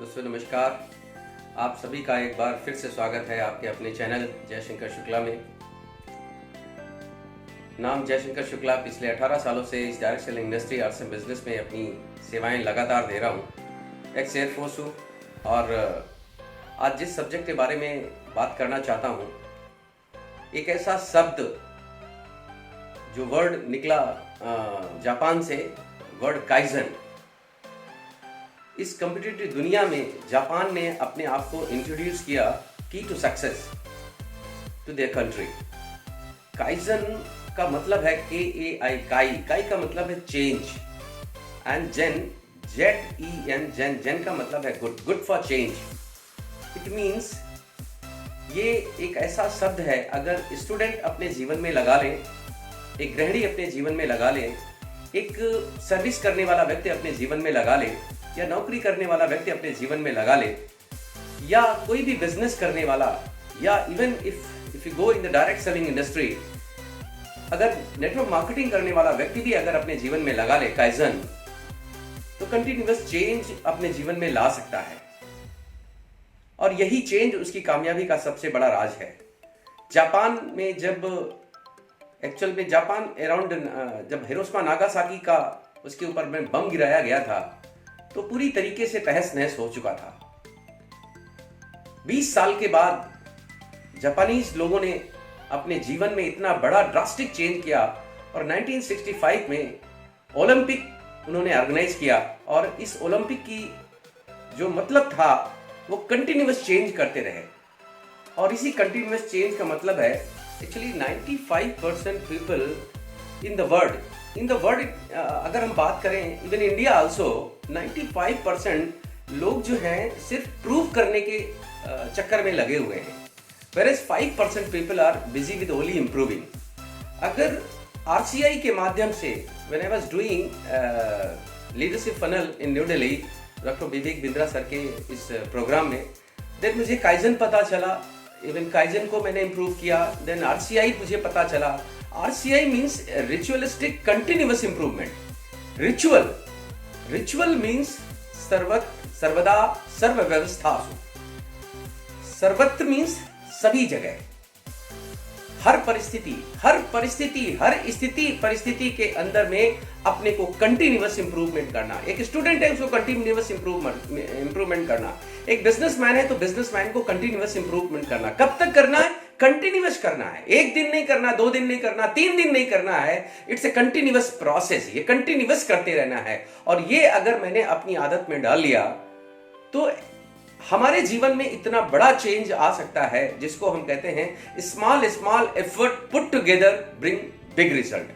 दोस्तों नमस्कार। आप सभी का एक बार फिर से स्वागत है आपके अपने चैनल जयशंकर शुक्ला में। नाम जयशंकर शुक्ला, पिछले 18 सालों से इस direct selling industry arts and business में अपनी सेवाएं लगातार दे रहा हूं। एक्स एयरफोर्स हूँ और आज जिस सब्जेक्ट के बारे में बात करना चाहता हूं, एक ऐसा शब्द जो वर्ड निकला जापान से, वर्ड काइजन। इस कॉम्पिटिटिव दुनिया में जापान ने अपने आप को इंट्रोड्यूस किया की to success to their country. Kaizen का मतलब है KAI, काई का मतलब है change, and zen, ZEN, zen का मतलब है good for change. It means ये एक ऐसा शब्द है, अगर स्टूडेंट अपने जीवन में लगा लें, एक गृहिणी अपने जीवन में लगा ले, एक सर्विस करने वाला व्यक्ति अपने जीवन में लगा ले, या नौकरी करने वाला व्यक्ति अपने जीवन में लगा ले, या कोई भी बिजनेस करने वाला, या even if you go in the direct selling industry, अगर नेटवर्क मार्केटिंग करने वाला व्यक्ति भी अगर अपने जीवन में लगा ले काइजन, तो कंटिन्यूअस चेंज अपने जीवन में ला सकता है। और यही चेंज उसकी कामयाबी का सबसे बड़ा राज है। जापान में जापान अराउंड जब हिरोशिमा नागासाकी का उसके ऊपर में बम गिराया गया था, तो पूरी तरीके से तहस नहस हो चुका था। 20 साल के बाद जापानीज लोगों ने अपने जीवन में इतना बड़ा ड्रास्टिक चेंज किया और 1965 में ओलंपिक उन्होंने ऑर्गेनाइज किया। और इस ओलंपिक की जो मतलब था, वो कंटिन्यूअस चेंज करते रहे। और इसी कंटिन्यूअस चेंज का मतलब है actually 95% people in the world, अगर हम बात करें इवन इंडिया आल्सो, 95% लोग जो हैं सिर्फ प्रूव करने के चक्कर में लगे हुए हैं, whereas 5% people are busy with only improving। अगर RCI के माध्यम से when I was doing leadership funnel in New Delhi, doctor Vivek Bindra sir के इस प्रोग्राम में, देन मुझे काइजन पता चला, इवन काइजन को मैंने इम्प्रूव किया। देन RCI मुझे पता चला। RCI means ritualistic continuous improvement. Ritual means सर्वदा सर्व व्यवस्था। सर्वत्र मीन्स सभी जगह, हर परिस्थिति के अंदर में अपने को कंटिन्यूअस इंप्रूवमेंट करना। एक स्टूडेंट है, उसको कंटिन्यूअस इंप्रूवमेंट करना। एक बिजनेसमैन है तो बिजनेसमैन को कंटिन्यूअस इंप्रूवमेंट करना। कब तक करना है? कंटिन्यूअस करना है। एक दिन नहीं करना, 2 दिन नहीं करना, 3 दिन नहीं करना है। It's a continuous process. ये कंटिन्यूअस करते रहना है। और ये अगर मैंने अपनी आदत में डाल लिया तो हमारे जीवन में इतना बड़ा चेंज आ सकता है, जिसको हम कहते हैं small effort put together bring big result.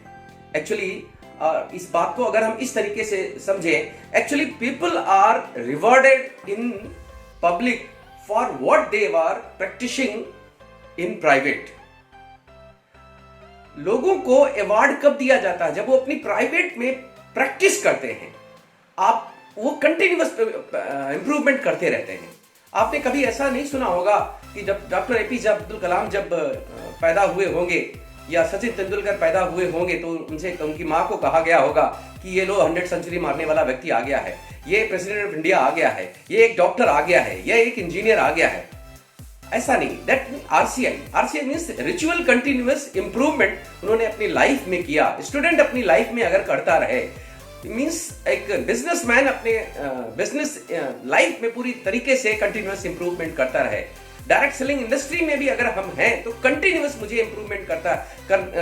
Actually इस बात को अगर हम इस तरीके से समझें, actually people are rewarded in public for what they are practising in private. लोगों को अवार्ड कब दिया जाता है? जब वो अपनी प्राइवेट में प्रैक्टिस करते हैं। आप वो कंटिन्यूअस इंप्रूवमेंट करते रहते हैं। आपने कभी ऐसा नहीं सुना होगा कि जब डॉक्टर APJ अब्दुल कलाम जब पैदा हुए होंगे, या सचिन तेंदुलकर पैदा हुए होंगे, तो उनकी माँ को कहा गया होगा कि ये लो 100 सेंचुरी मारने वाला व्यक्ति आ गया है, ये प्रेसिडेंट ऑफ इंडिया आ गया है, ये एक डॉक्टर आ गया है, ये एक इंजीनियर आ गया है। ऐसा नहीं। That RCI means ritual continuous improvement उन्होंने अपनी लाइफ में किया। स्टूडेंट अपनी लाइफ में अगर करता रहे, मीन्स एक बिजनेसमैन अपने बिजनेस लाइफ में पूरी तरीके से कंटिन्यूअस इंप्रूवमेंट करता रहे। डायरेक्ट सेलिंग इंडस्ट्री में भी अगर हम हैं तो कंटिन्यूअस मुझे इंप्रूवमेंट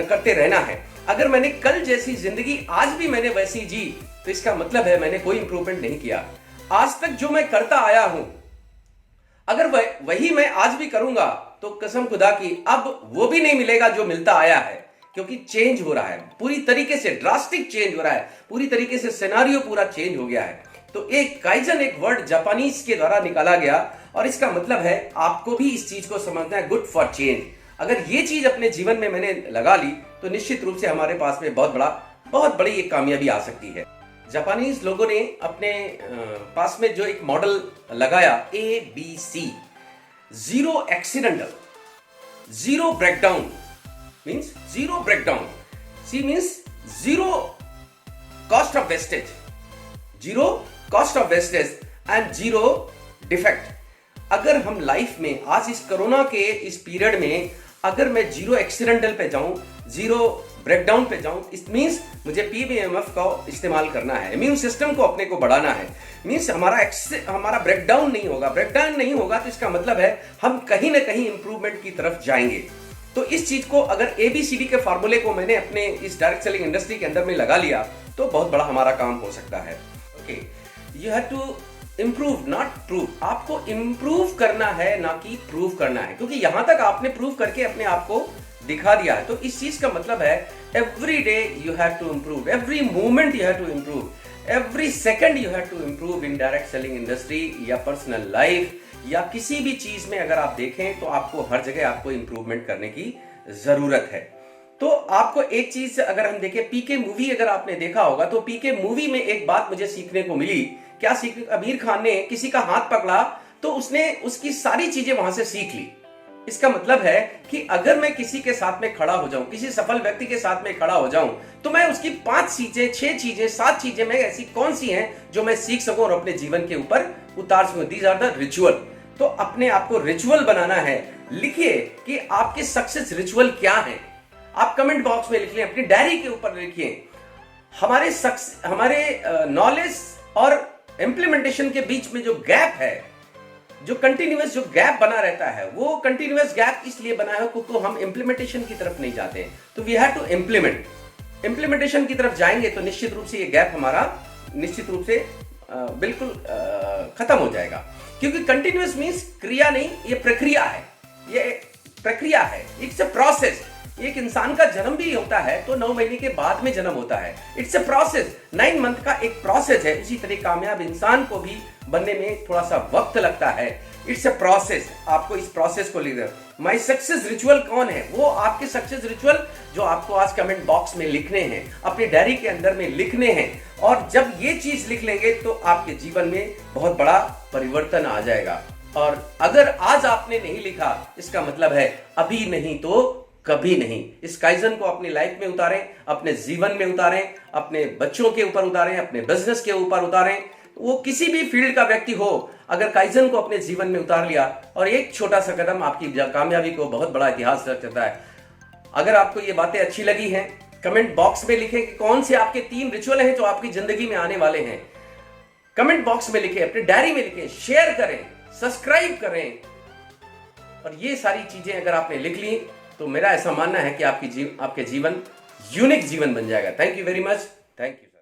करते रहना है। अगर मैंने कल जैसी जिंदगी आज भी मैंने वैसी जी, तो इसका मतलब है मैंने कोई इंप्रूवमेंट नहीं किया। आज तक जो मैं करता आया हूं, अगर वही मैं आज भी करूंगा, तो कसम खुदा की अब वो भी नहीं मिलेगा जो मिलता आया है, क्योंकि चेंज हो रहा है पूरी तरीके से, ड्रास्टिक चेंज हो रहा है, पूरी तरीके से सिनेरियो पूरा चेंज हो गया है। तो एक काइजन, एक वर्ड जापानीज के द्वारा निकाला गया, और इसका मतलब है आपको भी इस चीज को समझना है, गुड फॉर चेंज। अगर ये चीज अपने जीवन में मैंने लगा ली, तो निश्चित रूप से हमारे पास में बहुत बड़ी एक कामयाबी आ सकती है। जापानीज लोगों ने अपने पास में जो एक मॉडल लगाया, ABC, 0 accidental, 0 breakdown, means zero breakdown. C means zero cost of wastage and zero defect. अगर हम लाइफ में आज इस कोरोना के इस पीरियड में अगर मैं जीरो एक्सीडेंटल पे जाऊं, जीरो ब्रेकडाउन पे जाऊं, इट मींस मुझे पीबीएमएफ का इस्तेमाल करना है, इम्यून सिस्टम को अपने को बढ़ाना है, मींस हमारा ब्रेकडाउन नहीं होगा। ब्रेकडाउन नहीं होगा तो इसका मतलब है हम कहीं ना कहीं इंप्रूवमेंट की तरफ जाएंगे। तो इस चीज को अगर ABCD के फार्मूले को मैंने अपने इस डायरेक्ट सेलिंग इंडस्ट्री के अंदर में लगा लिया तो बहुत बड़ा हमारा काम हो सकता है। Okay, you have to improve not prove. आपको इम्प्रूव करना है ना कि प्रूव करना है, क्योंकि यहां तक आपने प्रूव करके अपने आप को दिखा दिया है। तो इस चीज का मतलब है every day you have to improve, every moment you have to improve, every second you have to improve in direct selling industry या पर्सनल लाइफ या किसी भी चीज में अगर आप देखें तो आपको हर जगह आपको इंप्रूवमेंट करने की जरूरत है। तो आपको एक चीज अगर हम देखें, पीके मूवी अगर आपने देखा होगा तो पीके मूवी में एक बात मुझे सीखने को मिली। क्या सीखने? आमिर खान ने किसी का हाथ पकड़ा तो उसने उसकी सारी चीजें वहां से सीख ली। इसका मतलब है कि अगर मैं किसी के साथ में खड़ा हो जाऊं, किसी सफल व्यक्ति के साथ में खड़ा हो जाऊं, तो मैं उसकी 5 चीजें, 6 चीजें, 7 चीजें मैं ऐसी कौन सी हैं जो मैं सीख सकूं और अपने जीवन के ऊपर उतार सकूं। These are the ritual. तो अपने आप को रिचुअल बनाना है। लिखिए कि आपके सक्सेस रिचुअल क्या है। आप कमेंट बॉक्स में लिख लें, अपनी डायरी के ऊपर लिखिए। हमारे नॉलेज और इंप्लीमेंटेशन के बीच में जो गैप है, जो कंटिन्यूअस जो गैप बना रहता है, वो कंटिन्यूअस गैप इसलिए बना है क्योंकि हम इंप्लीमेंटेशन की तरफ नहीं जाते हैं। तो we have to implement. Implementation की तरफ जाएंगे तो निश्चित रूप से ये गैप हमारा निश्चित रूप से बिल्कुल खत्म हो जाएगा। क्योंकि कंटिन्यूअस मीन्स क्रिया नहीं, ये प्रक्रिया है, ये प्रक्रिया है, इट्स अ प्रोसेस। एक इंसान का जन्म भी होता है तो 9 महीने के बाद में जन्म होता है, इट्स अ प्रोसेस। 9 मंथ का एक प्रोसेस है। उसी तरह कामयाब इंसान को भी बनने में थोड़ा सा वक्त लगता है, इट्स अ प्रोसेस। आपको इस प्रोसेस को लिखना। माई सक्सेस रिचुअल कौन है? वो आपके सक्सेस रिचुअल जो आपको आज कमेंट बॉक्स में लिखने हैं, अपनी डायरी के अंदर में लिखने हैं। और जब ये चीज लिख लेंगे तो आपके जीवन में बहुत बड़ा परिवर्तन आ जाएगा। और अगर आज आपने नहीं लिखा, इसका मतलब है अभी नहीं तो कभी नहीं। इस काइजन को अपनी लाइफ में उतारें, अपने जीवन में उतारें, अपने बच्चों के ऊपर उतारें, अपने बिजनेस के ऊपर उतारें। वो किसी भी फील्ड का व्यक्ति हो, अगर काइजन को अपने जीवन में उतार लिया और एक छोटा सा कदम आपकी कामयाबी को बहुत बड़ा इतिहास रच देता है। अगर आपको ये बातें अच्छी लगी हैं, कमेंट बॉक्स में लिखें कि कौन से आपके 3 रिचुअल हैं जो आपकी जिंदगी में आने वाले हैं। कमेंट बॉक्स में लिखें, अपनी डायरी में लिखें, शेयर करें, सब्सक्राइब करें। और ये सारी चीजें अगर आपने लिख ली तो मेरा ऐसा मानना है कि आपके जीवन यूनिक जीवन बन जाएगा। Thank you very much. Thank you.